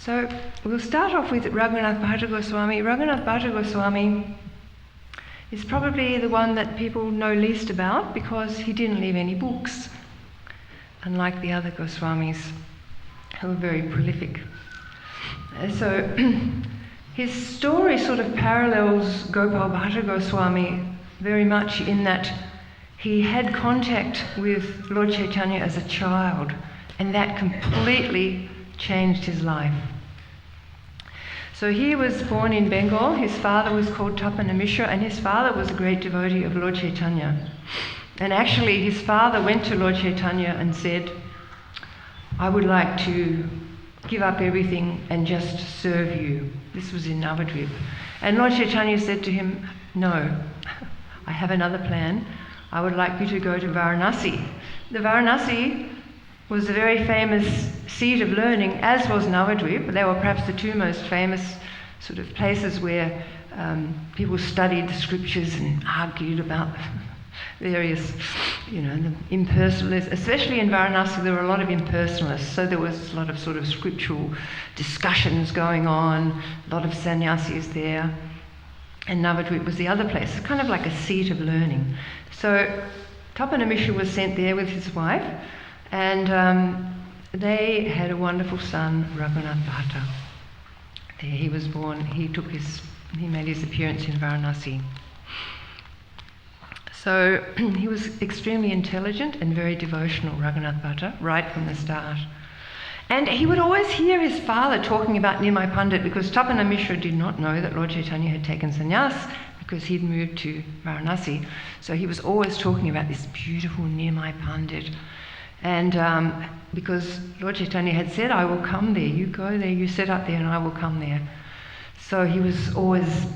So we'll start off with Raghunatha Bhatta Goswami. Raghunatha Bhatta Goswami is probably the one that people know least about because he didn't leave any books, unlike the other Goswamis who were very prolific. So his story sort of parallels Gopal Bhatta Goswami very much in that he had contact with Lord Chaitanya as a child, and that completely changed his life. So he was born in Bengal. His father was called Tapana Mishra, and his father was a great devotee of Lord Chaitanya. And actually his father went to Lord Chaitanya and said, I would like to give up everything and just serve you. This was in Navadvip. And Lord Chaitanya said to him, no, I have another plan. I would like you to go to Varanasi. The Varanasi was a very famous seat of learning, as was Navadvip. They were perhaps the two most famous sort of places where people studied the scriptures and argued about various, the impersonalists. Especially in Varanasi, there were a lot of impersonalists, so there was a lot of sort of scriptural discussions going on, a lot of sannyasis there. And Navadvip was the other place, kind of like a seat of learning. So Tapana Mishra was sent there with his wife, and they had a wonderful son, Raghunatha Bhatta. There he was born. He made his appearance in Varanasi. So he was extremely intelligent and very devotional, Raghunatha Bhatta, right from the start. And he would always hear his father talking about Nirmai Pandit, because Tapana Mishra did not know that Lord Chaitanya had taken sannyas because he'd moved to Varanasi. So he was always talking about this beautiful Nirmai Pandit. And because Lord Chaitanya had said, I will come there, you go there, you set up there and I will come there. So he was always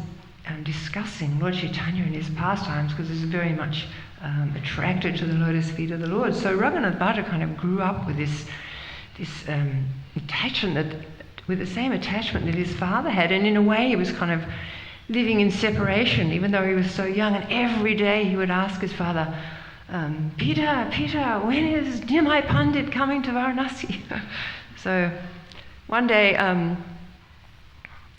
discussing Lord Chaitanya and his pastimes because he was very much attracted to the lotus feet of the Lord. So Raghunatha Bhatta kind of grew up with this attachment, with the same attachment that his father had, and in a way he was kind of living in separation, even though he was so young. And every day he would ask his father, Peter, when is Nirmai Pandit coming to Varanasi? So one day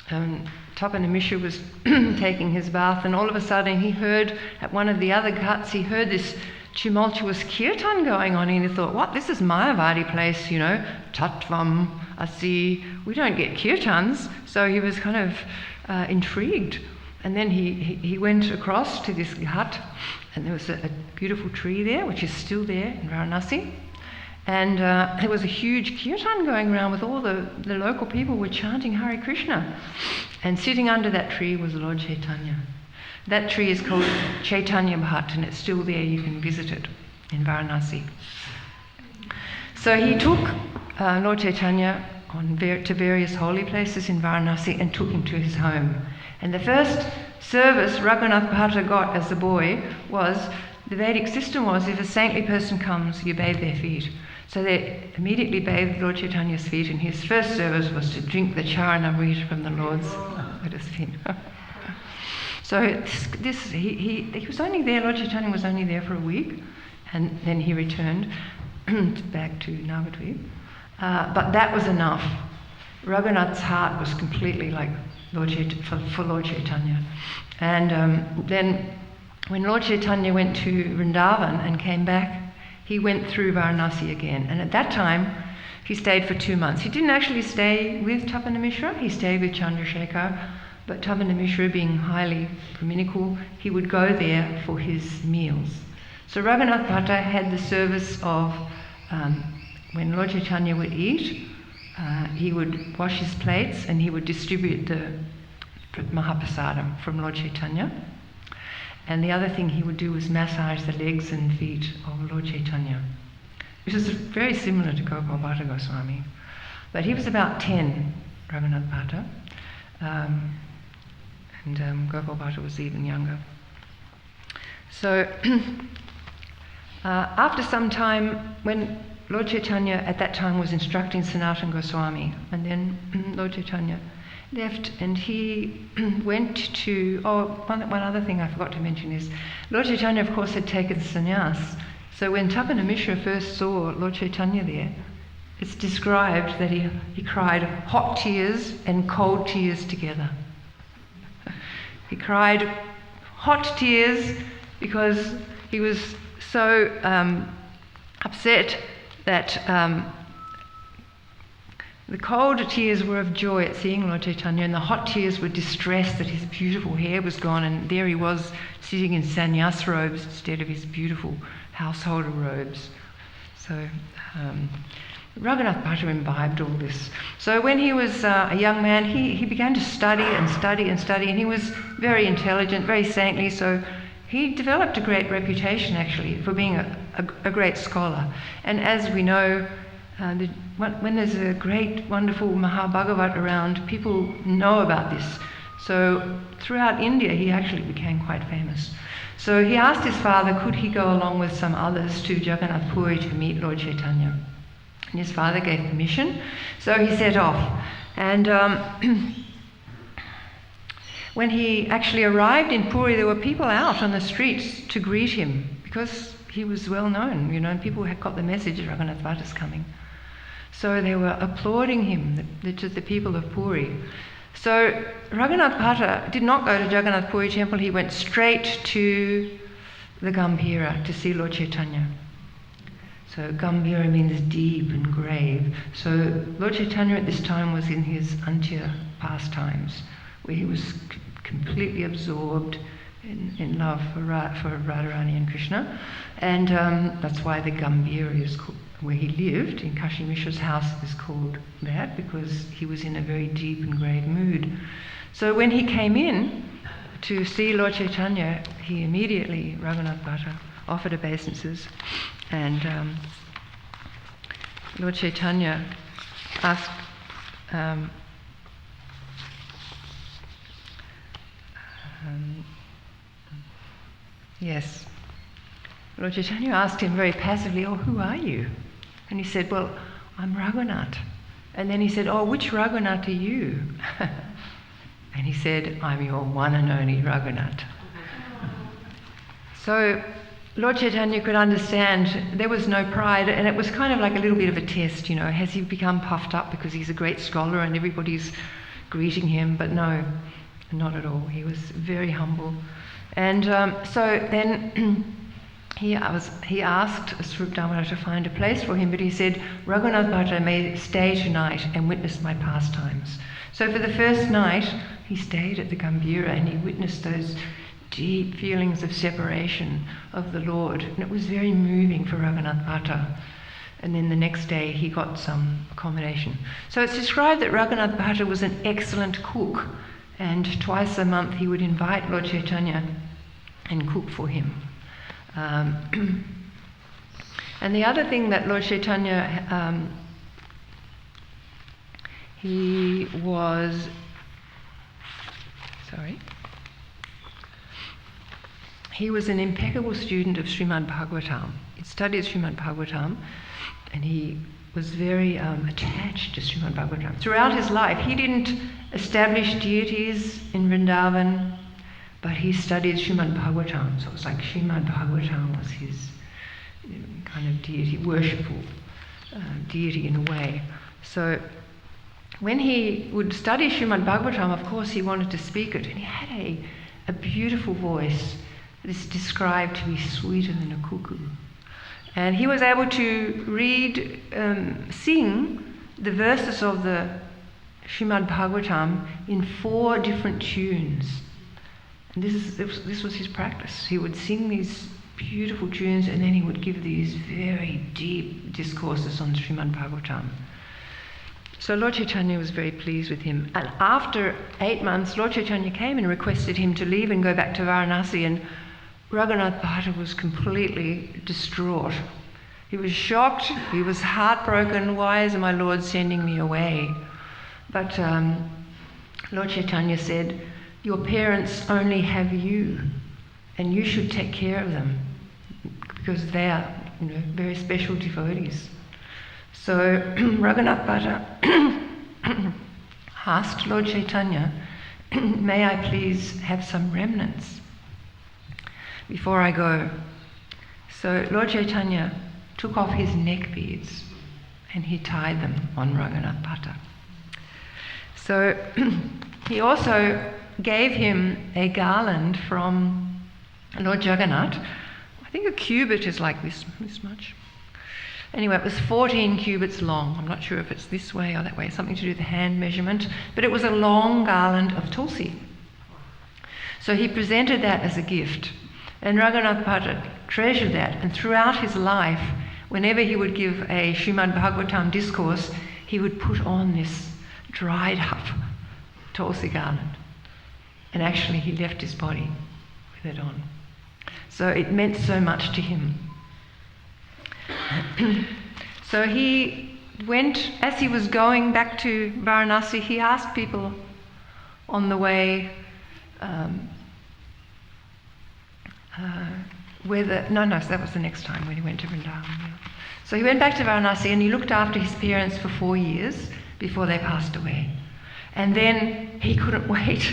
Tapana Mishra was taking his bath, and all of a sudden he heard at one of the other ghats, he heard this tumultuous kirtan going on, and he thought, what, this is Mayavadi place, Tattvam, Asi, we don't get kirtans. So he was kind of intrigued. And then he went across to this ghat, and there was a beautiful tree there, which is still there in Varanasi. And there was a huge kirtan going around with all the local people were chanting Hare Krishna. And sitting under that tree was Lord Chaitanya. That tree is called Chaitanya Bhat, and it's still there. You can visit it in Varanasi. So he took Lord Chaitanya to various holy places in Varanasi and took him to his home. And the first service Raghunatha Bhatta got as a boy was, the Vedic system was, if a saintly person comes, you bathe their feet. So they immediately bathed Lord Chaitanya's feet, and his first service was to drink the charanamrita from the Lord's lotus feet. So he was only there, Lord Chaitanya was only there for a week, and then he returned back to Navadvip. But that was enough. Raghunatha's heart was completely like for Lord Chaitanya. And then when Lord Chaitanya went to Vrindavan and came back, he went through Varanasi again. And at that time, he stayed for 2 months. He didn't actually stay with Tapana Mishra, he stayed with Chandrasekhar. But Tapana Mishra, being highly Brahminical, he would go there for his meals. So Raghunatha Bhatta had the service of, when Lord Chaitanya would eat, he would wash his plates and he would distribute the Mahaprasadam from Lord Chaitanya. And the other thing he would do was massage the legs and feet of Lord Chaitanya, which is very similar to Gopal Bhatta Goswami. But he was about 10, Raghunatha Bhatta. And Gopal Bhatta was even younger. So after some time, when Lord Chaitanya at that time was instructing Sanatana Goswami, and then Lord Chaitanya left, and he went to, one other thing I forgot to mention is, Lord Chaitanya of course had taken sannyas. So when Tapana Mishra first saw Lord Chaitanya there, it's described that he cried hot tears and cold tears together. He cried hot tears because he was so upset that the cold tears were of joy at seeing Lord Chaitanya, and the hot tears were distress that his beautiful hair was gone, and there he was sitting in sannyas robes instead of his beautiful householder robes. So Raghunatha Bhatta imbibed all this. So when he was a young man, he began to study and study and study, and he was very intelligent, very saintly, so he developed a great reputation actually for being a great scholar. And as we know, when there's a great, wonderful Mahabhagavat around, people know about this. So throughout India, he actually became quite famous. So he asked his father, could he go along with some others to Jagannath Puri to meet Lord Chaitanya? And his father gave permission, so he set off. And when he actually arrived in Puri, there were people out on the streets to greet him because he was well known, and people had got the message that Raghunatha Bhatta's coming. So they were applauding him, the people of Puri. So Raghunatha Bhatta did not go to Jagannath Puri Temple, he went straight to the Gambhira to see Lord Chaitanya. So Gambhira means deep and grave. So Lord Chaitanya at this time was in his Antya pastimes, where he was completely absorbed in love for Radharani and Krishna. And that's why the Gambhira is called, where he lived, in Kashi Mishra's house, is called that, because he was in a very deep and grave mood. So when he came in to see Lord Chaitanya, he immediately, Raghunatha Bhatta, offered obeisances, and Lord Chaitanya asked Lord Chaitanya asked him very passively, "Oh, who are you?" And he said, "Well, I'm Raghunath." And then he said, "Oh, which Raghunath are you?" And he said, "I'm your one and only Raghunath." So Lord Chaitanya could understand there was no pride, and it was kind of like a little bit of a test, has he become puffed up because he's a great scholar and everybody's greeting him? But no, not at all. He was very humble. And so then he asked Swarup Damodar to find a place for him, but he said, "Raghunatha Bhatta may stay tonight and witness my pastimes." So for the first night, he stayed at the Gambhira and he witnessed those deep feelings of separation of the Lord. And it was very moving for Raghunatha Bhatta. And then the next day he got some accommodation. So it's described that Raghunatha Bhatta was an excellent cook, and twice a month he would invite Lord Chaitanya and cook for him. And the other thing that Lord Chaitanya, he was an impeccable student of Srimad Bhagavatam. He studied Srimad Bhagavatam, and he was very attached to Srimad Bhagavatam. Throughout his life, he didn't establish deities in Vrindavan, but he studied Srimad Bhagavatam. So it was like Srimad Bhagavatam was his kind of deity, worshipful deity in a way. So when he would study Srimad Bhagavatam, of course he wanted to speak it, and he had a beautiful voice that is described to be sweeter than a cuckoo. And he was able to sing the verses of the Srimad Bhagavatam in 4 different tunes. And this was his practice. He would sing these beautiful tunes, and then he would give these very deep discourses on Srimad Bhagavatam. So Lord Chaitanya was very pleased with him. And after 8 months, Lord Chaitanya came and requested him to leave and go back to Varanasi, and Raghunatha Bhatta was completely distraught. He was shocked, he was heartbroken. "Why is my Lord sending me away?" But Lord Chaitanya said, "Your parents only have you, and you should take care of them, because they are very special devotees." So Raghunatha Bhatta asked Lord Chaitanya, "May I please have some remnants before I go?" So Lord Chaitanya took off his neck beads and he tied them on Raghunatha Bhatta. So he also gave him a garland from Lord Jagannath. I think a cubit is like this much. Anyway, it was 14 cubits long. I'm not sure if it's this way or that way, something to do with the hand measurement, but it was a long garland of tulsi. So he presented that as a gift. And Raghunatha Bhatta treasured that, and throughout his life, whenever he would give a Srimad Bhagavatam discourse, he would put on this dried up tulsi garland. And actually he left his body with it on. So it meant so much to him. So he went, as he was going back to Varanasi, he asked people on the way that was the next time when he went to Vrindavan. Yeah. So he went back to Varanasi and he looked after his parents for 4 years before they passed away. And then he couldn't wait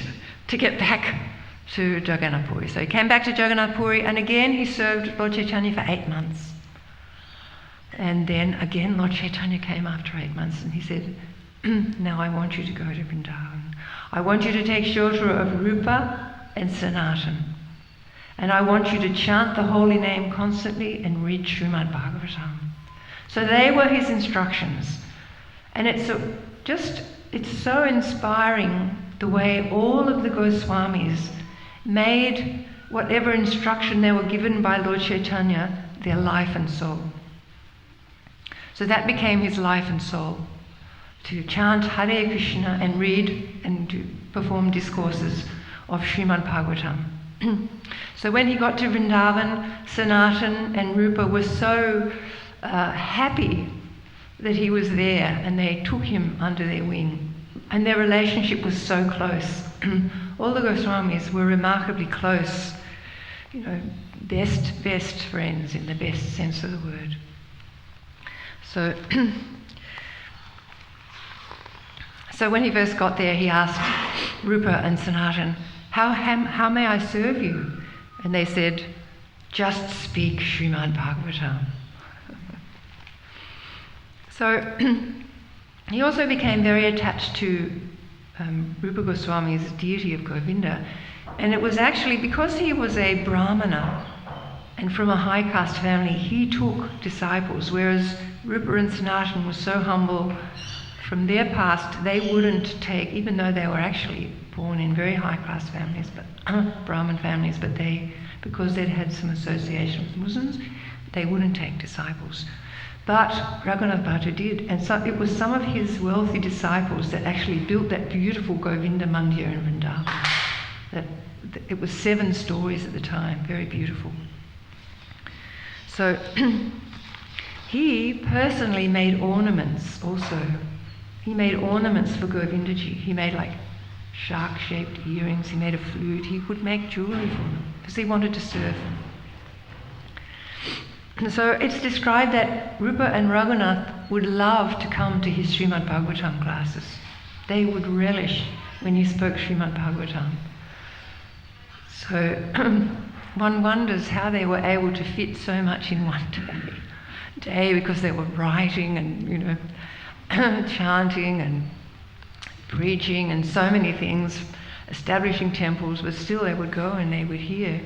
to get back to Jagannath Puri. So he came back to Jagannath Puri, and again he served Lord Chaitanya for 8 months. And then again Lord Chaitanya came after 8 months and he said, now I want you to go to Vrindavan. I want you to take shelter of Rupa and Sanatan. And I want you to chant the holy name constantly and read Srimad Bhagavatam. So they were his instructions. And it's so inspiring the way all of the Goswamis made whatever instruction they were given by Lord Chaitanya their life and soul. So that became his life and soul, to chant Hare Krishna and read and to perform discourses of Srimad Bhagavatam. So when he got to Vrindavan, Sanatan and Rupa were so happy that he was there, and they took him under their wing. And their relationship was so close. All the Goswamis were remarkably close, best friends in the best sense of the word. So, so when he first got there, he asked Rupa and Sanatan, how may I serve you? And they said, just speak Srimad Bhagavatam. So he also became very attached to Rupa Goswami's deity of Govinda. And it was actually because he was a Brahmana and from a high caste family, he took disciples, whereas Rupa and Sanatan were so humble. From their past, they wouldn't take, even though they were actually born in very high class families, but Brahmin families, but because they'd had some association with Muslims, they wouldn't take disciples. But Raghunatha Bhatta did, and so it was some of his wealthy disciples that actually built that beautiful Govinda Mandir in Vrindavan. It was 7 stories at the time, very beautiful. So he personally made ornaments also. He made ornaments for Govindaji. He made like shark-shaped earrings, he made a flute, he would make jewellery for them because he wanted to serve them. And so it's described that Rupa and Raghunath would love to come to his Srimad Bhagavatam classes. They would relish when he spoke Srimad Bhagavatam. So one wonders how they were able to fit so much in one day because they were writing and, chanting and preaching and so many things, establishing temples, but still they would go and they would hear,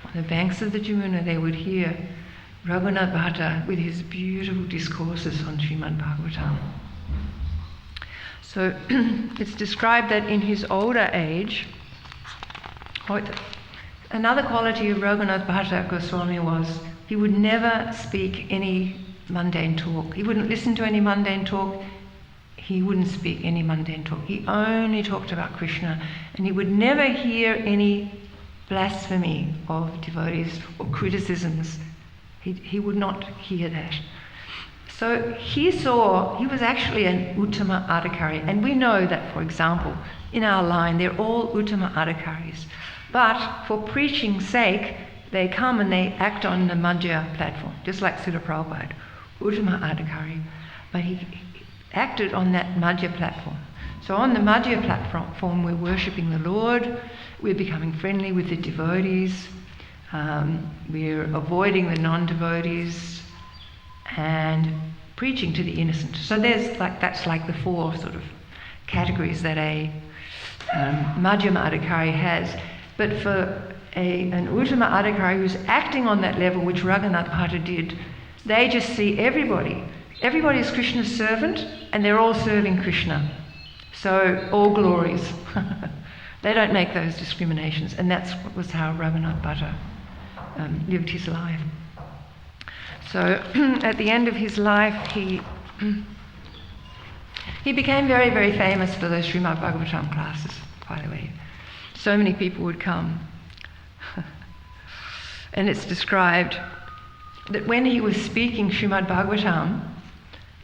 on the banks of the Jamuna, they would hear Raghunatha Bhatta with his beautiful discourses on Srimad Bhagavatam. So it's described that in his older age, another quality of Raghunatha Bhatta Goswami was he would never speak any mundane talk. He wouldn't listen to any mundane talk. He wouldn't speak any mundane talk. He only talked about Krishna, and he would never hear any blasphemy of devotees or criticisms. He would not hear that. So he was actually an Uttama Adhikari, and we know that, for example, in our line, they're all Uttama Adhikaris. But for preaching's sake, they come and they act on the Madhya platform, just like Srila Prabhupada, Uttama Adhikari. But he acted on that Madhya platform. So on the Madhya platform, we're worshipping the Lord, we're becoming friendly with the devotees, we're avoiding the non-devotees, and preaching to the innocent. So that's like the four sort of categories that a Madhyama Adhikari has. But for an Uttama Adhikari who's acting on that level, which Raghunatha Bhatta did, they just see everybody. Everybody is Krishna's servant, and they're all serving Krishna. So all glories. They don't make those discriminations, and was how Raghunatha Bhatta lived his life. So at the end of his life, he became very, very famous for those Srimad Bhagavatam classes, by the way. So many people would come. And it's described that when he was speaking Srimad Bhagavatam,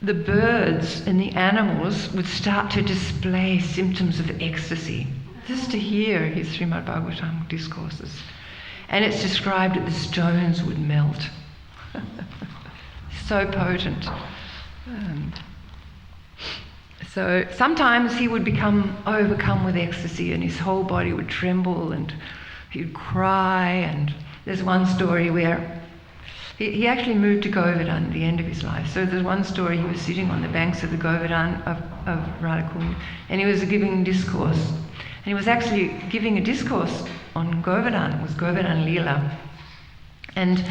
the birds and the animals would start to display symptoms of ecstasy, just to hear his Srimad Bhagavatam discourses. And it's described that the stones would melt. So potent. So sometimes he would become overcome with ecstasy and his whole body would tremble and he would cry. And there's one story where he actually moved to Govardhan at the end of his life. So there's one story, he was sitting on the banks of the Govardhan of Radhakund, and he was giving discourse. And he was actually giving a discourse on Govardhan. It was Govardhan Leela. And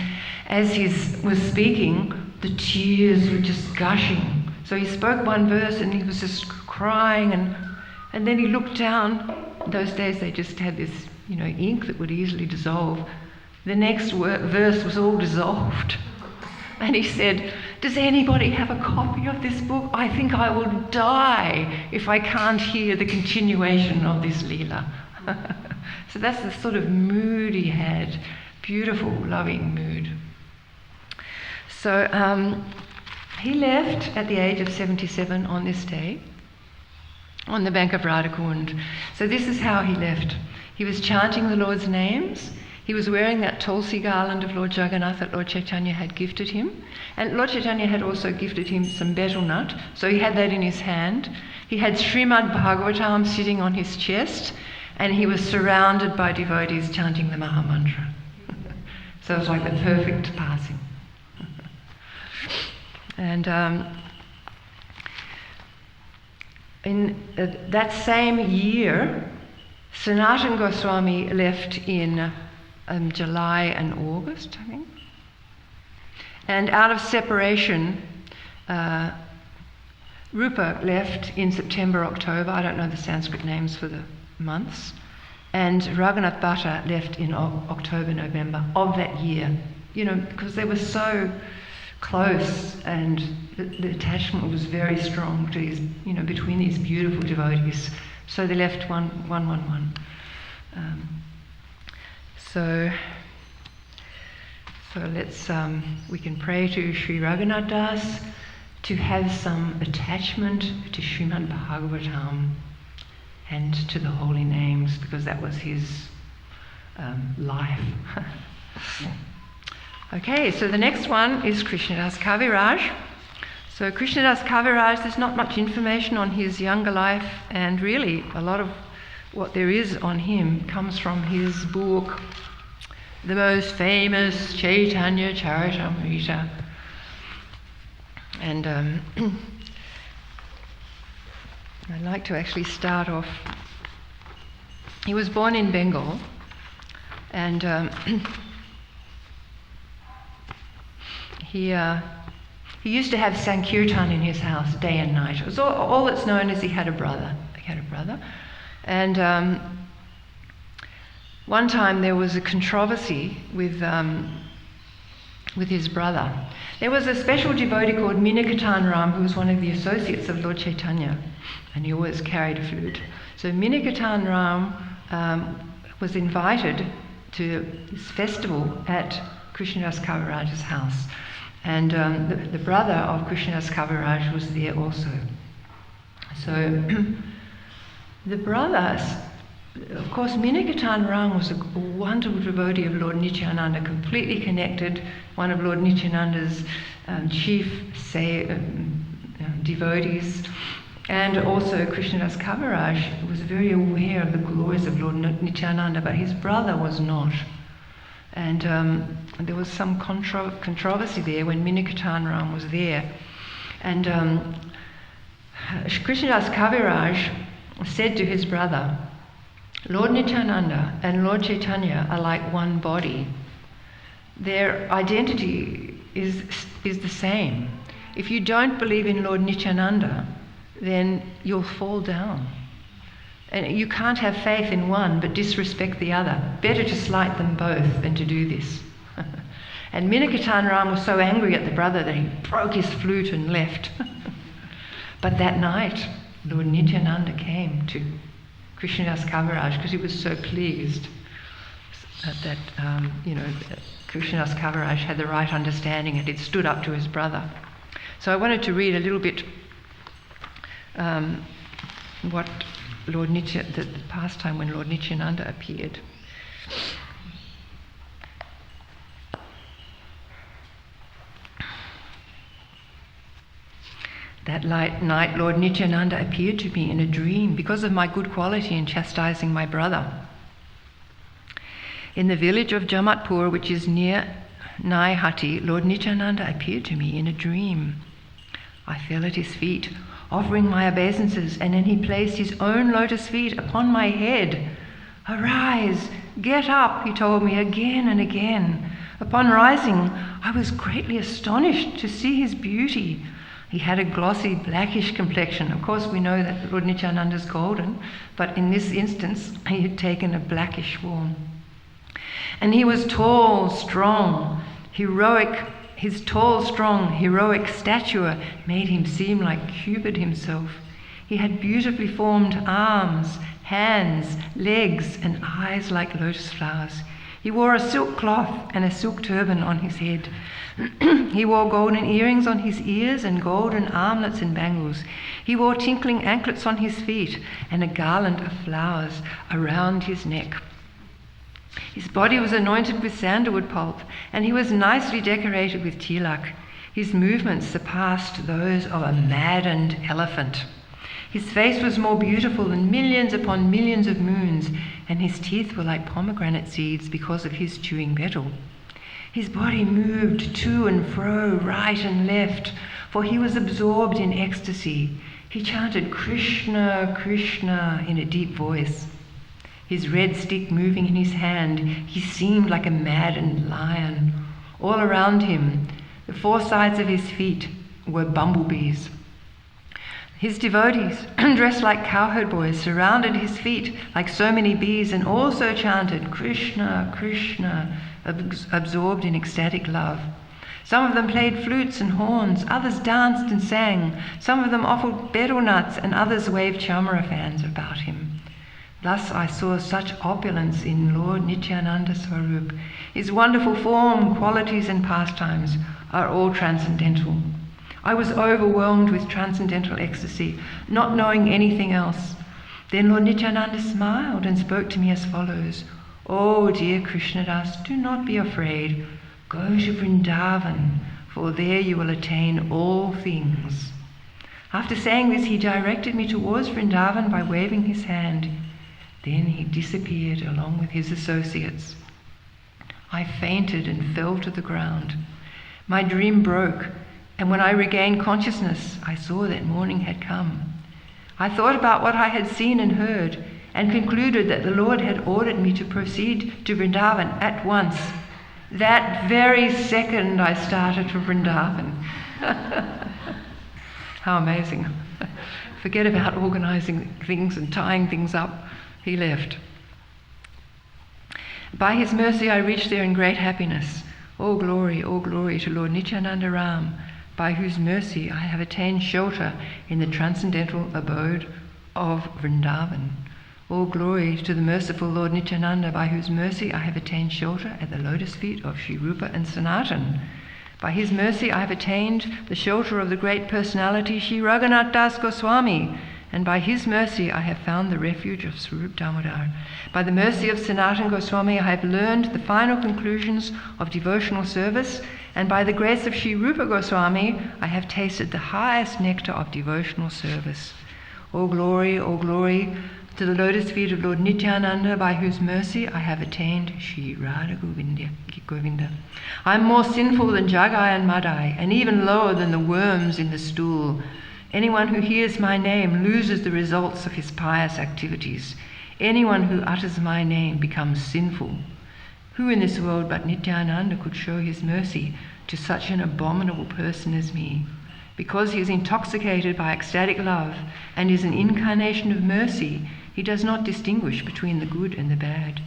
as he was speaking, the tears were just gushing. So he spoke one verse and he was just crying, and then he looked down. In those days they just had this, ink that would easily dissolve. The next verse was all dissolved. And he said, "Does anybody have a copy of this book? I think I will die if I can't hear the continuation of this Leela." So that's the sort of mood he had. Beautiful, loving mood. So he left at the age of 77 on this day, on the bank of Radhakund. So this is how he left. He was chanting the Lord's names. He was wearing that Tulsi garland of Lord Jagannath that Lord Chaitanya had gifted him. And Lord Chaitanya had also gifted him some betel nut, so he had that in his hand. He had Srimad Bhagavatam sitting on his chest, and he was surrounded by devotees chanting the Maha Mantra. So it was like the perfect passing. And in that same year, Sanatana Goswami left in July and August, I think. And out of separation, Rupa left in September, October. I don't know the Sanskrit names for the months. And Raghunatha Bhatta left in October, November of that year. Because they were so close, and the attachment was very strong to these, between these beautiful devotees. So they left one. So let's we can pray to Sri Raghunatha Das to have some attachment to Srimad Bhagavatam and to the holy names, because that was his life. Okay, so the next one is Krishnadasa Kaviraj. So Krishnadasa Kaviraj, there's not much information on his younger life, and really a lot of what there is on him comes from his book, the most famous Chaitanya Charitamrita. And I'd like to actually start off. He was born in Bengal, and he used to have Sankirtan in his house day and night. It was all that's known is he had a brother. And one time there was a controversy with his brother. There was a special devotee called Minikatan Ram, who was one of the associates of Lord Chaitanya, and he always carried a flute. So Minikatan Ram was invited to this festival at Krishnadasa Kaviraja's house. And the brother of Krishnadasa Kaviraj was there also. So the brothers, of course, Minikatan Ram was a wonderful devotee of Lord Nityananda, completely connected, one of Lord Nityananda's chief devotees. And also Krishnadasa Kaviraj was very aware of the glories of Lord Nityananda, but his brother was not. And there was some controversy there when Minikatan Ram was there. And Krishnadasa Kaviraja said to his brother, Lord Nityananda and Lord Chaitanya are like one body. Their identity is the same. If you don't believe in Lord Nityananda, then you'll fall down. And you can't have faith in one but disrespect the other. Better to slight them both than to do this. And Minakatan Ram was so angry at the brother that he broke his flute and left. But that night, Lord Nityananda came to Krishnadasa Kaviraja because he was so pleased that Krishnadasa Kaviraja had the right understanding and it stood up to his brother. So I wanted to read a little bit what the past time when Lord Nityananda appeared. That night, Lord Nityananda appeared to me in a dream because of my good quality in chastising my brother. In the village of Jamatpur, which is near Naihati, Lord Nityananda appeared to me in a dream. I fell at his feet, offering my obeisances, and then he placed his own lotus feet upon my head. Arise, get up, he told me again and again. Upon rising, I was greatly astonished to see his beauty. He had a glossy, blackish complexion. Of course, we know that Lord Nityananda is golden, but in this instance, he had taken a blackish form. And he was tall, strong, heroic. His tall, strong, heroic stature made him seem like Cupid himself. He had beautifully formed arms, hands, legs, and eyes like lotus flowers. He wore a silk cloth and a silk turban on his head. He wore golden earrings on his ears and golden armlets and bangles. He wore tinkling anklets on his feet and a garland of flowers around his neck. His body was anointed with sandalwood pulp, and he was nicely decorated with tilak. His movements surpassed those of a maddened elephant. His face was more beautiful than millions upon millions of moons, and his teeth were like pomegranate seeds because of his chewing betel. His body moved to and fro, right and left, for he was absorbed in ecstasy. He chanted Krishna, Krishna in a deep voice. His red stick moving in his hand, he seemed like a maddened lion. All around him, the four sides of his feet were bumblebees. His devotees, dressed like cowherd boys, surrounded his feet like so many bees and also chanted Krishna, Krishna, absorbed in ecstatic love. Some of them played flutes and horns, others danced and sang. Some of them offered betel nuts and others waved chamara fans about him. Thus I saw such opulence in Lord Nityananda Swarup. His wonderful form, qualities and pastimes are all transcendental. I was overwhelmed with transcendental ecstasy, not knowing anything else. Then Lord Nityananda smiled and spoke to me as follows. Oh dear Krishnadas, do not be afraid. Go to Vrindavan, for there you will attain all things. After saying this, he directed me towards Vrindavan by waving his hand. Then he disappeared along with his associates. I fainted and fell to the ground. My dream broke, and when I regained consciousness, I saw that morning had come. I thought about what I had seen and heard, and concluded that the Lord had ordered me to proceed to Vrindavan at once. That very second I started for Vrindavan. How amazing. Forget about organizing things and tying things up. He left. By his mercy I reached there in great happiness. All glory to Lord Nityananda Ram, by whose mercy I have attained shelter in the transcendental abode of Vrindavan. All glory to the merciful Lord Nityananda, by whose mercy I have attained shelter at the lotus feet of Sri Rupa and Sanatan. By his mercy I have attained the shelter of the great personality Sri Raghunatha Dasa Goswami, and by his mercy I have found the refuge of Swarup Damodar. By the mercy of Sanatan Goswami I have learned the final conclusions of devotional service, and by the grace of Sri Rupa Goswami I have tasted the highest nectar of devotional service. All glory to the lotus feet of Lord Nityananda, by whose mercy I have attained Shri Radha Govinda. I am more sinful than Jagai and Madai, and even lower than the worms in the stool. Anyone who hears my name loses the results of his pious activities. Anyone who utters my name becomes sinful. Who in this world but Nityananda could show his mercy to such an abominable person as me? Because he is intoxicated by ecstatic love and is an incarnation of mercy, he does not distinguish between the good and the bad.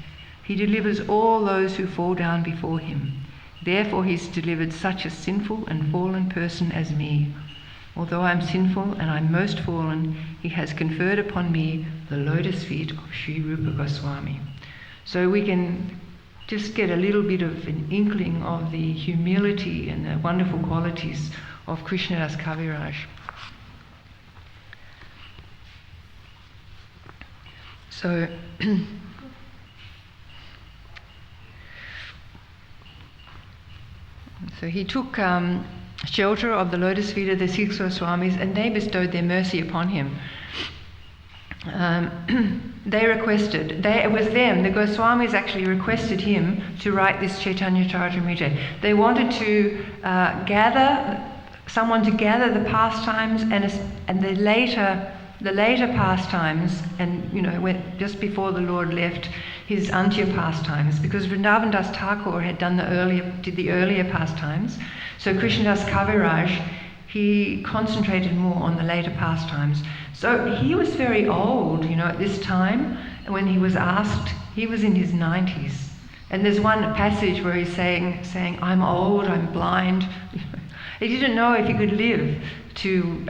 He delivers all those who fall down before him. Therefore he has delivered such a sinful and fallen person as me. Although I am sinful and I am most fallen, he has conferred upon me the lotus feet of Sri Rupa Goswami. So we can just get a little bit of an inkling of the humility and the wonderful qualities of Krishnadasa Kaviraj. So he took shelter of the lotus feet of the six Goswamis, and they bestowed their mercy upon him. They requested, it was them, the Goswamis actually requested him to write this Chaitanya Charitamrita. They wanted to someone to gather the pastimes and the later pastimes, and just before the Lord left, his Antya pastimes, because Vrindavan Das Thakur had did the earlier pastimes. So Krishnadasa Kaviraj, he concentrated more on the later pastimes. So he was very old, at this time. And when he was asked, he was in his 90s. And there's one passage where he's saying, I'm old, I'm blind. He didn't know if he could live to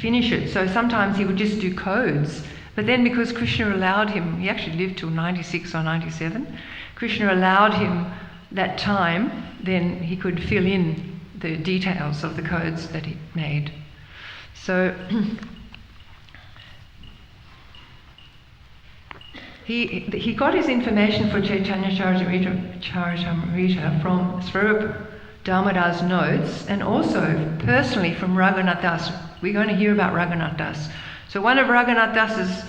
finish it. So sometimes he would just do codes. But then because Krishna allowed him, he actually lived till 96 or 97. Krishna allowed him that time, then he could fill in the details of the codes that he made. So he got his information for Chaitanya Charitamrita from Swarup Damodar's notes, and also personally from Raghunatha Dasa. We're going to hear about Raghunatha Dasa. So one of Raghunatha Dasa's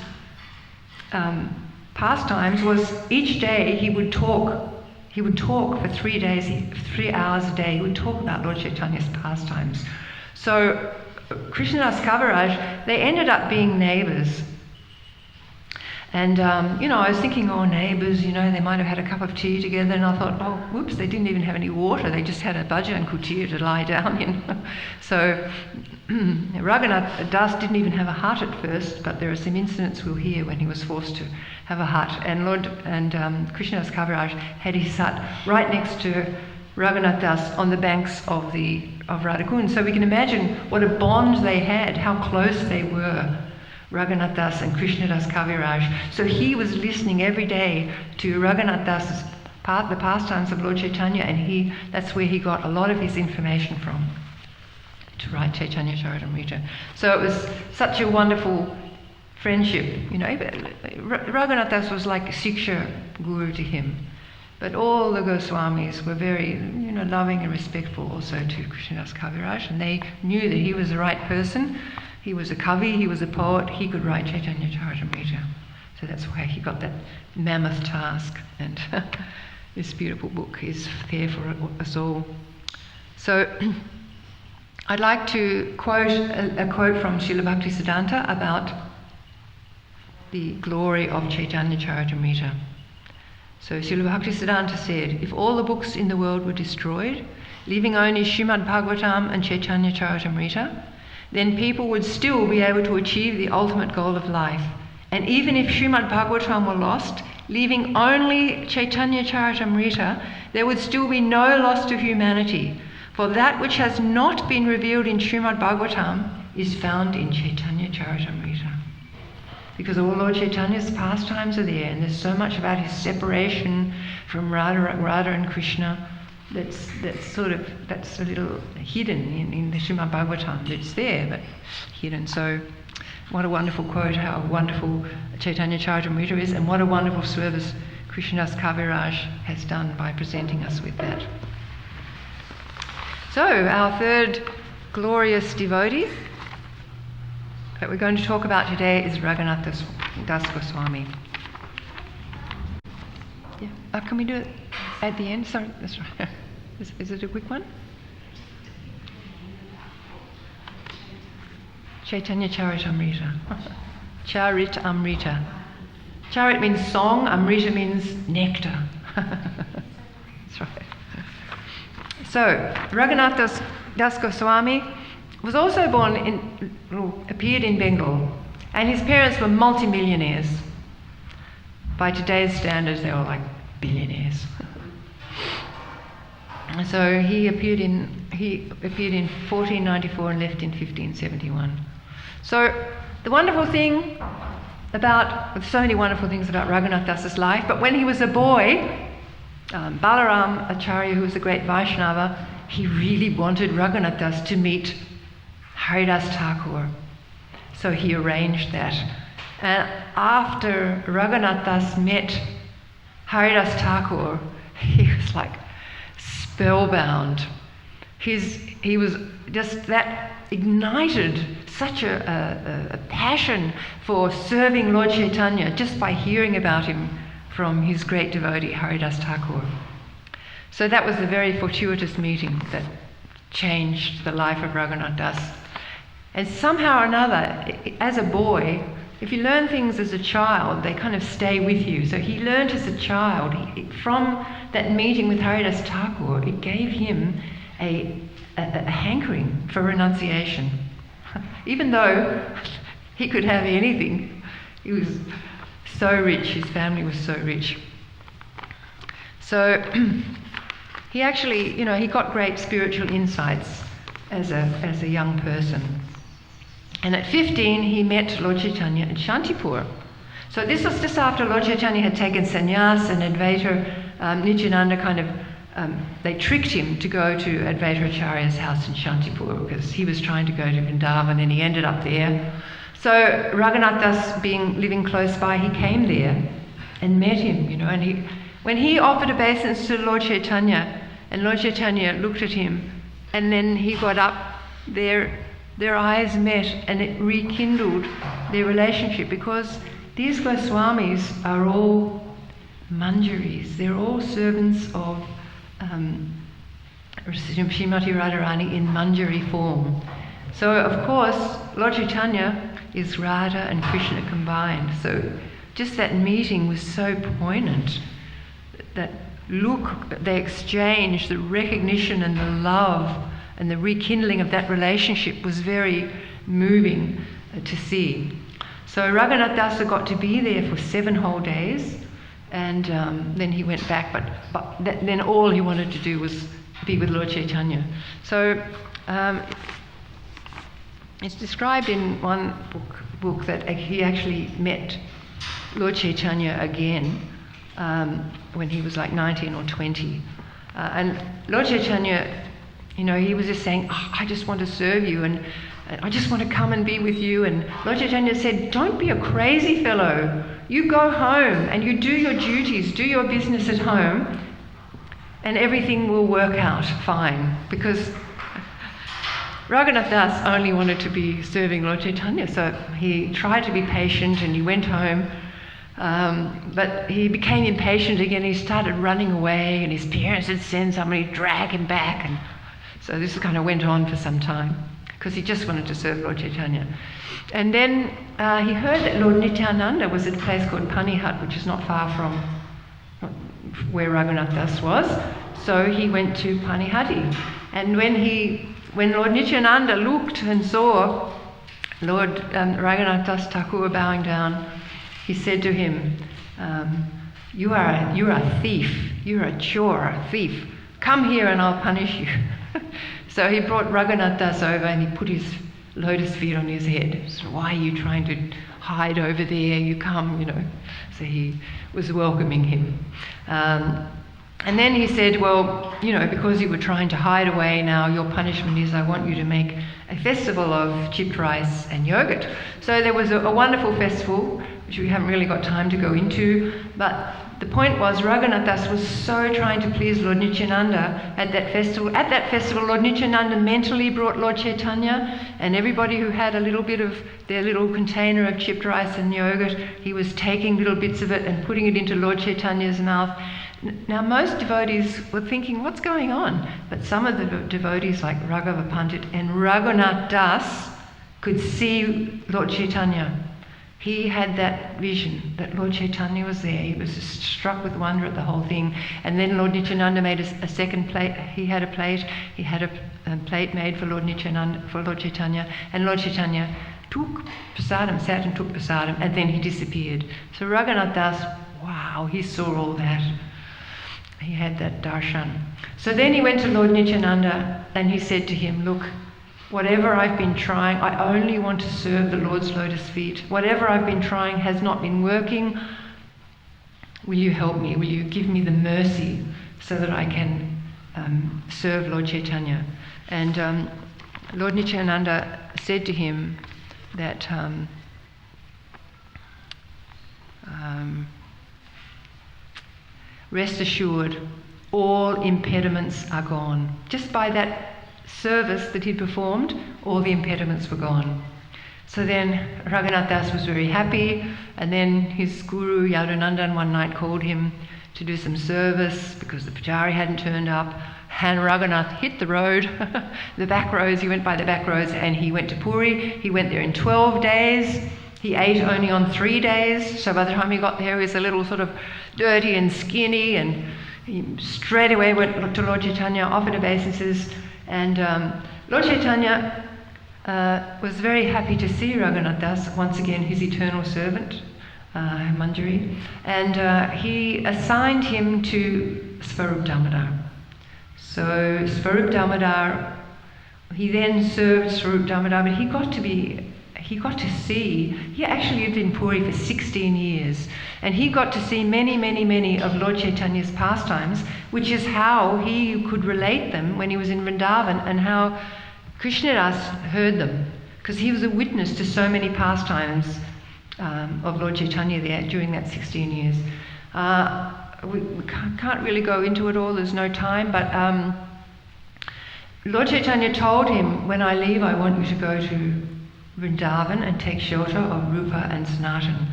pastimes was each day he would talk for 3 days, 3 hours a day. He would talk about Lord Chaitanya's pastimes. So Krishnadasa Kaviraj, they ended up being neighbours. And, I was thinking, neighbours, they might have had a cup of tea together. And I thought, whoops, they didn't even have any water. They just had a bhajan kutir to lie down in. So Raghunatha Das didn't even have a hut at first, but there are some incidents we'll hear when he was forced to have a hut. And Krishnadasa Kaviraj had his hut right next to Raghunatha Das on the banks of Radhakund. So we can imagine what a bond they had, how close they were, Raghunatha Das and Krishnadasa Kaviraj. So he was listening every day to Raghunatha Das's the pastimes of Lord Chaitanya, and that's where he got a lot of his information from to write Chaitanya Charitamrita. So it was such a wonderful friendship. Raghunatha Das was like a Siksha guru to him. But all the Goswamis were very, loving and respectful also to Krishnadasa Kaviraj, and they knew that he was the right person. He was a kavi, he was a poet, he could write Chaitanya Charitamrita. So that's why he got that mammoth task, and this beautiful book is there for us all. So I'd like to quote a quote from Srila Bhaktisiddhanta about the glory of Chaitanya Charitamrita. So Srila Bhaktisiddhanta said, if all the books in the world were destroyed, leaving only Srimad Bhagavatam and Chaitanya Charitamrita, then people would still be able to achieve the ultimate goal of life. And even if Srimad Bhagavatam were lost, leaving only Chaitanya Charitamrita, there would still be no loss to humanity. For that which has not been revealed in Srimad Bhagavatam is found in Chaitanya Charitamrita. Because all Lord Chaitanya's pastimes are there, and there's so much about his separation from Radha and Krishna that's a little hidden in the Srimad Bhagavatam. It's there, but hidden. So what a wonderful quote, how wonderful Chaitanya Charitamrita is, and what a wonderful service Krishnadasa Kaviraj has done by presenting us with that. So our third glorious devotee that we're going to talk about today is Raghunatha Dasa. Das Goswami. Yeah. Can we do it at the end? Sorry, that's right. Is it a quick one? Chaitanya Charitamrita. Charitamrita. Charit means song, Amrita means nectar. That's right. So, Raghunatha Das Goswami was also appeared in Bengal, and his parents were multimillionaires. By today's standards, they were like billionaires. So he appeared in 1494 and left in 1571. So the wonderful thing there's so many wonderful things about Raghunatha Dasa's life, but when he was a boy, Balaram Acharya, who was a great Vaishnava, he really wanted Raghunatha Das to meet Haridas Thakur. So he arranged that. And after Raghunatha Das met Haridas Thakur, he was like spellbound. He was just that ignited such a passion for serving Lord Chaitanya just by hearing about him from his great devotee Haridas Thakur. So that was a very fortuitous meeting that changed the life of Raghunatha Das. And somehow or another, as a boy, if you learn things as a child, they kind of stay with you. So he learned as a child. From that meeting with Haridas Thakur, it gave him a hankering for renunciation. Even though he could have anything, he was so rich, his family was so rich. So he actually, he got great spiritual insights as a young person. And at 15, he met Lord Chaitanya at Shantipur. So this was just after Lord Chaitanya had taken sannyas, and Advaita Nityananda they tricked him to go to Advaita Acharya's house in Shantipur because he was trying to go to Vrindavan and he ended up there. So Raghunatha Das, living close by, he came there and met him, and when he offered obeisance to Lord Chaitanya, and Lord Chaitanya looked at him, and then he got up, their eyes met and it rekindled their relationship, because these Goswamis are all manjaris. They're all servants of Srimati Radharani in manjari form. So of course Lord Chaitanya is Radha and Krishna combined. So just that meeting was so poignant. That look they exchanged, the recognition and the love and the rekindling of that relationship was very moving to see. So Raghunatha Dasa got to be there for 7 whole days, and then he went back, but then all he wanted to do was be with Lord Chaitanya. So it's described in one book that he actually met Lord Chaitanya again when he was like 19 or 20. And Lord Chaitanya, he was just saying, I just want to serve you, and I just want to come and be with you. And Lord Chaitanya said, don't be a crazy fellow. You go home and you do your duties, do your business at home, and everything will work out fine. Because Raghunatha Das only wanted to be serving Lord Chaitanya, so he tried to be patient and he went home. But he became impatient again. He started running away, and his parents had sent somebody to drag him back. And so this kind of went on for some time, because he just wanted to serve Lord Chaitanya. And then he heard that Lord Nityananda was at a place called Panihat, which is not far from where Raghunatha Das was. So he went to Panihati. And when Lord Nityananda looked and saw Lord Raghunatha Das Thakur bowing down, he said to him, you're a thief, you're a chore, a thief. Come here and I'll punish you. So he brought Raghunatha Das over and he put his lotus feet on his head. So why are you trying to hide over there? You come, So he was welcoming him. And then he said, well, because you were trying to hide away, now your punishment is I want you to make a festival of chipped rice and yogurt. So there was a wonderful festival, which we haven't really got time to go into, but the point was Raghunatha Dasa was so trying to please Lord Nityananda at that festival. At that festival, Lord Nityananda mentally brought Lord Chaitanya, and everybody who had a little bit of their little container of chipped rice and yogurt, he was taking little bits of it and putting it into Lord Chaitanya's mouth. Now, most devotees were thinking, what's going on? But some of the devotees, like Raghava Pandit and Raghunatha Dasa, could see Lord Chaitanya. He had that vision that Lord Chaitanya was there. He was just struck with wonder at the whole thing. And then Lord Nityananda made a second plate. He had a plate. He had a plate made for Lord Nityananda, for Lord Chaitanya. And Lord Chaitanya took prasadam, sat and took prasadam, and then he disappeared. So Raghunatha Dasa, wow, he saw all that. He had that darshan. So then he went to Lord Nityananda and he said to him, look, whatever I've been trying, I only want to serve the Lord's lotus feet. Whatever I've been trying has not been working. Will you help me? Will you give me the mercy so that I can serve Lord Chaitanya? And Lord Nityananda said to him that rest assured, all impediments are gone. Just by that service that he performed, all the impediments were gone. So then Raghunatha Dasa was very happy, and then his guru Yadunandan one night called him to do some service because the pujari hadn't turned up, and Raghunath hit the road, the back roads. He went by the back roads and he went to Puri. He went there in 12 days. He ate only on 3 days, so by the time he got there he was a little sort of dirty and skinny, and he straight away went to Lord Chaitanya, offered obeisances, and Lord Chaitanya was very happy to see Raghunatha Dasa, once again his eternal servant, Manjari, and he assigned him to Svarup Damodar. So Svarup Damodar, he then served Svarup Damodar, but he got to see, he actually lived in Puri for 16 years, and he got to see many, many, many of Lord Chaitanya's pastimes, which is how he could relate them when he was in Vrindavan, and how Krishnadasa heard them, because he was a witness to so many pastimes of Lord Chaitanya there during that 16 years. We can't really go into it all, there's no time, but Lord Chaitanya told him, when I leave, I want you to go to Vrindavan and take shelter of Rupa and Sanatan.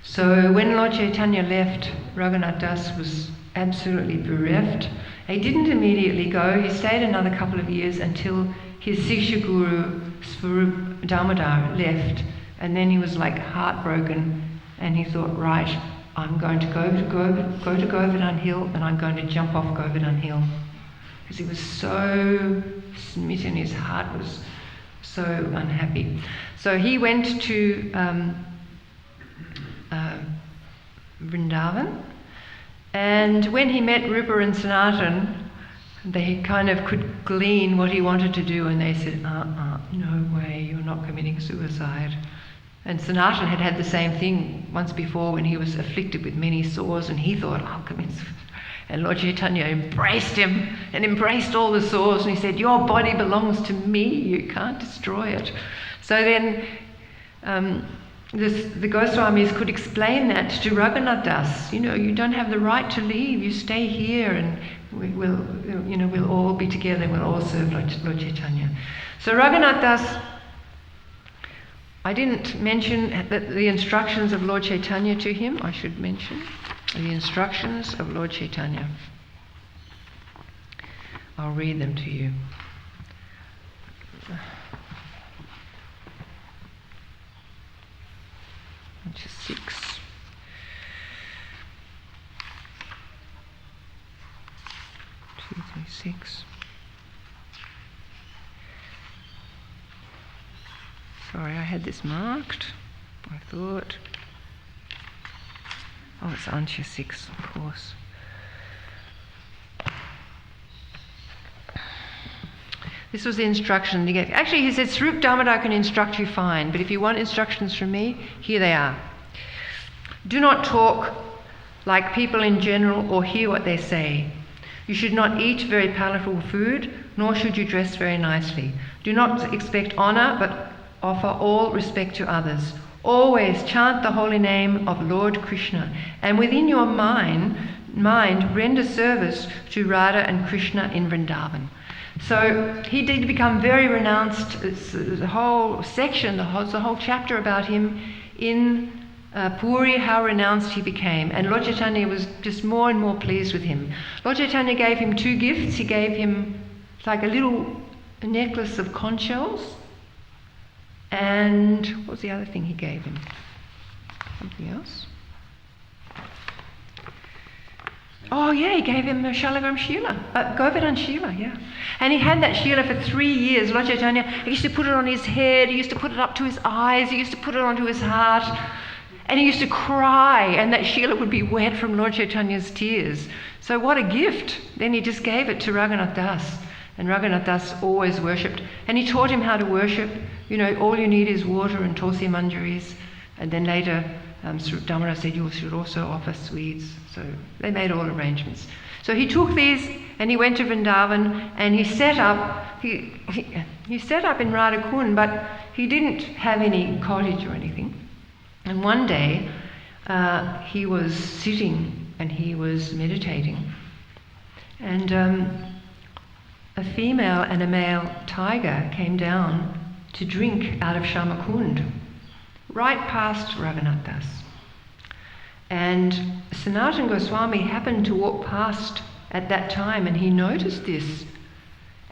So when Lord Chaitanya left, Raghunatha Dasa was absolutely bereft. He didn't immediately go. He stayed another couple of years until his Siksha Guru Svarup Damodar left, and then he was like heartbroken, and he thought, right, I'm going to go to Govardhan Hill, and I'm going to jump off Govardhan Hill, because he was so smitten. His heart was so unhappy. So he went to Vrindavan, and when he met Rupa and Sanatan, they kind of could glean what he wanted to do, and they said, no way, you're not committing suicide. And Sanatan had had the same thing once before when he was afflicted with many sores, and he thought, I'll commit suicide. And Lord Chaitanya embraced him and embraced all the sores, and he said, your body belongs to me, you can't destroy it. So then the Goswamis could explain that to Raghunatha Dasa. You know, you don't have the right to leave, you stay here, and we'll all be together, and we'll all serve Lord Chaitanya. So Raghunatha Dasa, I didn't mention that the instructions of Lord Chaitanya to him. I should mention the instructions of Lord Chaitanya. I'll read them to you. Which is 6. 2, 3, 6. Sorry, I had this marked. I thought. Oh, it's Ansha 6, of course. This was the instruction. Actually, he said, Svarup Damodar can instruct you fine, but if you want instructions from me, here they are. Do not talk like people in general or hear what they say. You should not eat very palatable food, nor should you dress very nicely. Do not expect honour, but offer all respect to others. Always chant the holy name of Lord Krishna, and within your mind render service to Radha and Krishna in Vrindavan. So he did become very renounced. It's the whole section, the whole chapter about him in Puri, how renounced he became. And Lord Chaitanya was just more and more pleased with him. Lord Chaitanya gave him 2 gifts. He gave him like a little necklace of conch shells. And what was the other thing he gave him? Something else? Oh yeah, he gave him a Shalagram Shila, Govardhan Shila, yeah. And he had that Shila for 3 years. Lord Chaitanya, he used to put it on his head, he used to put it up to his eyes, he used to put it onto his heart, and he used to cry, and that Shila would be wet from Lord Chaitanya's tears. So what a gift. Then he just gave it to Raghunatha Dasa, and Raghunatha Dasa always worshipped. And he taught him how to worship. You know, all you need is water and tulsi manjaris. And then later, Damara said you should also offer sweets. So they made all arrangements. So he took these and he went to Vrindavan and he set up. He set up in Radhakund, but he didn't have any cottage or anything. And one day he was sitting and he was meditating, and a female and a male tiger came down to drink out of Shamakund, right past Raghunatha Dasa. And Sanatana Goswami happened to walk past at that time, and he noticed this.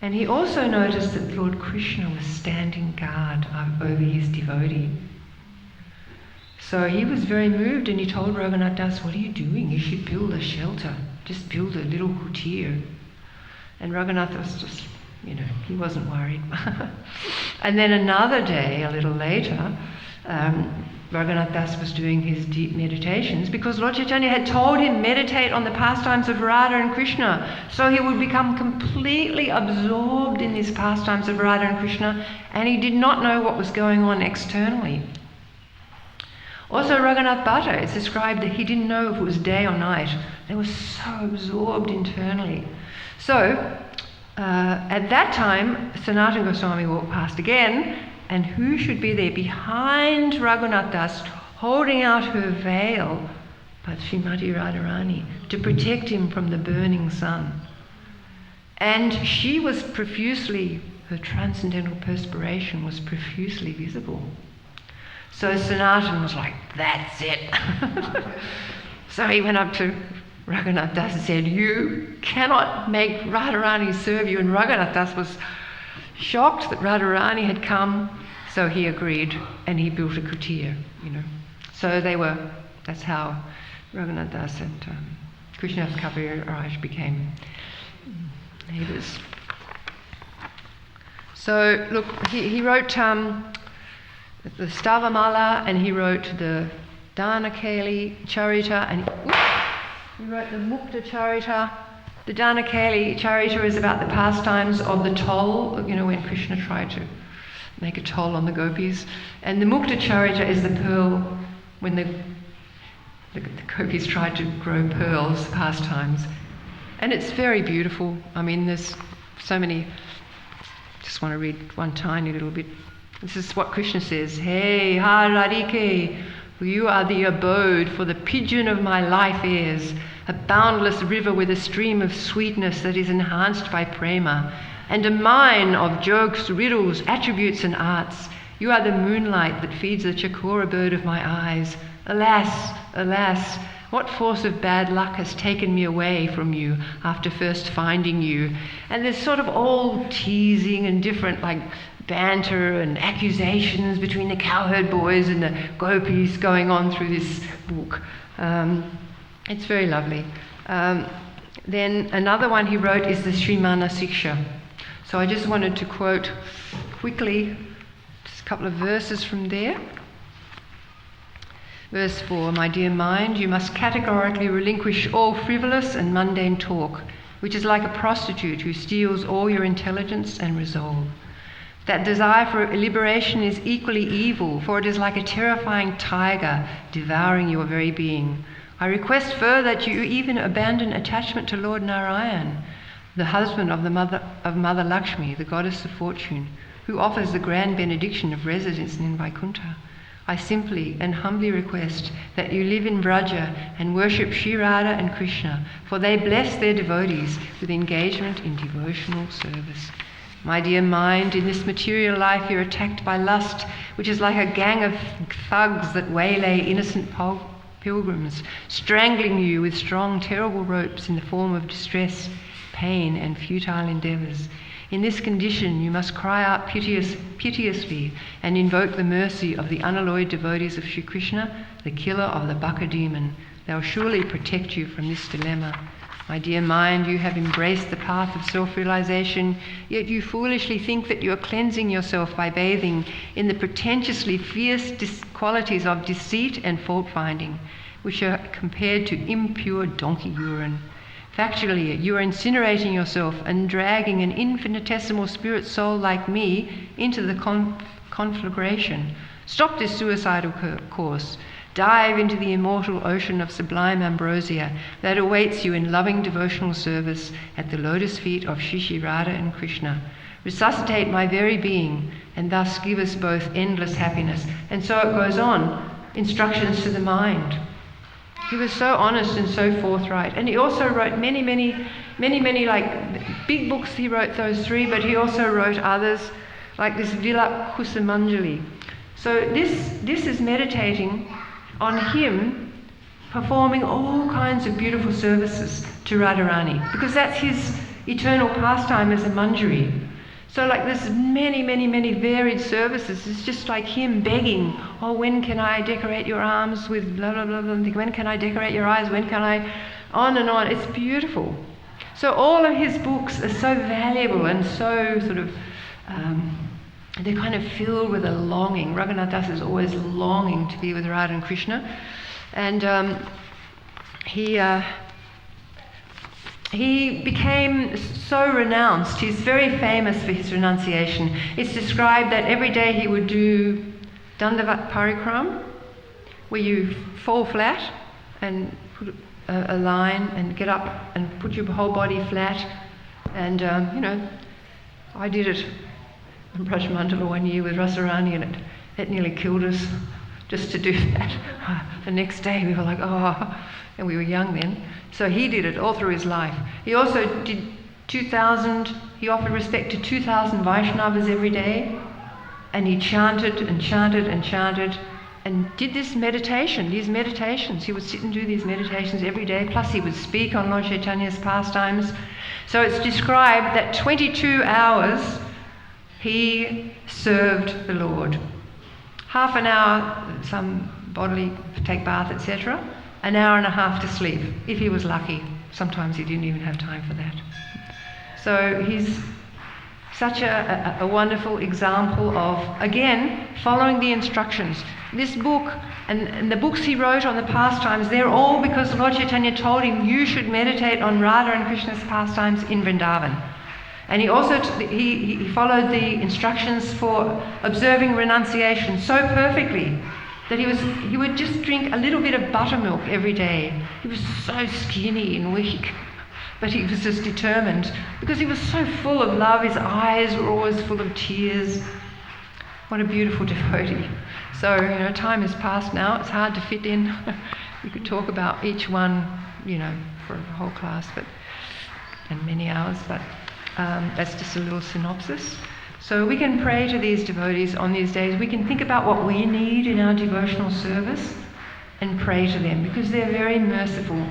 And he also noticed that Lord Krishna was standing guard over his devotee. So he was very moved, and he told Raghunatha Dasa, "What are you doing? You should build a shelter. Just build a little kutir." And Raghunatha was just, he wasn't worried. And then another day, a little later, Raghunatha Dasa was doing his deep meditations because Lord Chaitanya had told him meditate on the pastimes of Radha and Krishna. So he would become completely absorbed in these pastimes of Radha and Krishna, and he did not know what was going on externally. Also, Raghunatha Bhatta, it's described that he didn't know if it was day or night. They were so absorbed internally. So, at that time, Sanatana Goswami walked past again, and who should be there behind Raghunatha Dasa, holding out her veil, but Srimati Radharani, to protect him from the burning sun. And she was profusely, her transcendental perspiration was profusely visible. So Sanatana was like, "That's it." So he went up to Raghunatha Dasa and said, "You cannot make Radharani serve you." And Raghunatha Dasa was shocked that Radharani had come, so he agreed and he built a kutir, So that's how Raghunatha Dasa and Krishnadasa Kaviraja became neighbours. So look, he wrote the Stavamala, and he wrote the Danakeli Charita, and he wrote the Mukta Charita. The Danakeli Charita is about the pastimes of the toll, when Krishna tried to make a toll on the gopis. And the Mukta Charita is the pearl, when the gopis tried to grow pearls, pastimes. And it's very beautiful. I mean, there's so many. Just want to read one tiny little bit. This is what Krishna says. "Hey, ha Radhike, you are the abode for the pigeon of my life airs, a boundless river with a stream of sweetness that is enhanced by prema, and a mine of jokes, riddles, attributes and arts. You are the moonlight that feeds the chakora bird of my eyes. Alas, alas, what force of bad luck has taken me away from you after first finding you?" And there's sort of all teasing and different banter and accusations between the cowherd boys and the gopis going on through this book. It's very lovely. Then another one he wrote is the Srimana Siksha. So I just wanted to quote quickly just a couple of verses from there. Verse 4, "My dear mind, you must categorically relinquish all frivolous and mundane talk, which is like a prostitute who steals all your intelligence and resolve. That desire for liberation is equally evil, for it is like a terrifying tiger devouring your very being. I request further that you even abandon attachment to Lord Narayan, the husband of Mother Lakshmi, the goddess of fortune, who offers the grand benediction of residence in Vaikuntha. I simply and humbly request that you live in Vraja and worship Sri Radha and Krishna, for they bless their devotees with engagement in devotional service. My dear mind, in this material life you're attacked by lust, which is like a gang of thugs that waylay innocent pilgrims, strangling you with strong, terrible ropes in the form of distress, pain, and futile endeavours. In this condition you must cry out piteously and invoke the mercy of the unalloyed devotees of Sri Krishna, the killer of the Baka demon. They'll surely protect you from this dilemma. My dear mind, you have embraced the path of self-realization, yet you foolishly think that you are cleansing yourself by bathing in the pretentiously fierce qualities of deceit and fault-finding, which are compared to impure donkey urine. Factually, you are incinerating yourself and dragging an infinitesimal spirit soul like me into the conflagration. Stop this suicidal course. Dive into the immortal ocean of sublime ambrosia that awaits you in loving devotional service at the lotus feet of Shri Radha and Krishna. Resuscitate my very being and thus give us both endless happiness. And so it goes on, instructions to the mind. He was so honest and so forthright. And he also wrote many like big books. He wrote those 3, but he also wrote others like this Vilap Kusumanjali. So this is meditating on him performing all kinds of beautiful services to Radharani, because that's his eternal pastime as a manjari. So like there's many varied services. It's just like him begging, oh, when can I decorate your arms with blah, blah, blah, blah. When can I decorate your eyes? When can I? On and on. It's beautiful. So all of his books are so valuable and so sort of, they're kind of filled with a longing. Raghunatha Dasa is always longing to be with Radha and Krishna. And he became so renounced. He's very famous for his renunciation. It's described that every day he would do Dandavat Parikram, where you fall flat and put a line and get up and put your whole body flat. And, I did it on Braj Mandala one year with Rasarani, and it nearly killed us just to do that. The next day we were like, oh, and we were young then. So he did it all through his life. He also did 2,000, he offered respect to 2,000 Vaishnavas every day, and he chanted and chanted and chanted and did this meditation, these meditations. He would sit and do these meditations every day, plus he would speak on Lord Chaitanya's pastimes. So it's described that 22 hours he served the Lord. Half an hour, some bodily, take bath, etc. An hour and a half to sleep, if he was lucky. Sometimes he didn't even have time for that. So he's such a wonderful example of, again, following the instructions. This book and the books he wrote on the pastimes, they're all because Lord Chaitanya told him you should meditate on Radha and Krishna's pastimes in Vrindavan. And he also he followed the instructions for observing renunciation so perfectly that he would just drink a little bit of buttermilk every day. He was so skinny and weak, but he was just determined because he was so full of love. His eyes were always full of tears. What a beautiful devotee. So, time has passed now. It's hard to fit in. We could talk about each one, for a whole class, and many hours, but that's just a little synopsis. So we can pray to these devotees on these days. We can think about what we need in our devotional service and pray to them, because they're very merciful.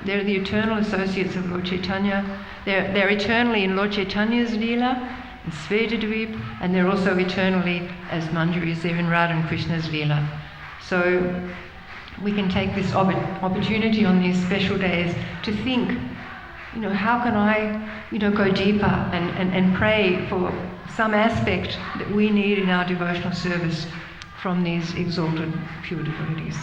They're the eternal associates of Lord Chaitanya. They're eternally in Lord Chaitanya's Leela, in Svetadvip, and they're also eternally as manjaris. They're in Radha and Krishna's Leela. So we can take this opportunity on these special days to think, how can I, go deeper and pray for some aspect that we need in our devotional service from these exalted pure devotees.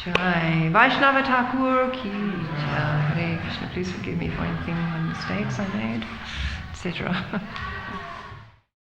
Jai Vaishnava Thakur ki Jai. Hare Krishna, please forgive me for anything, mistakes I made, etc.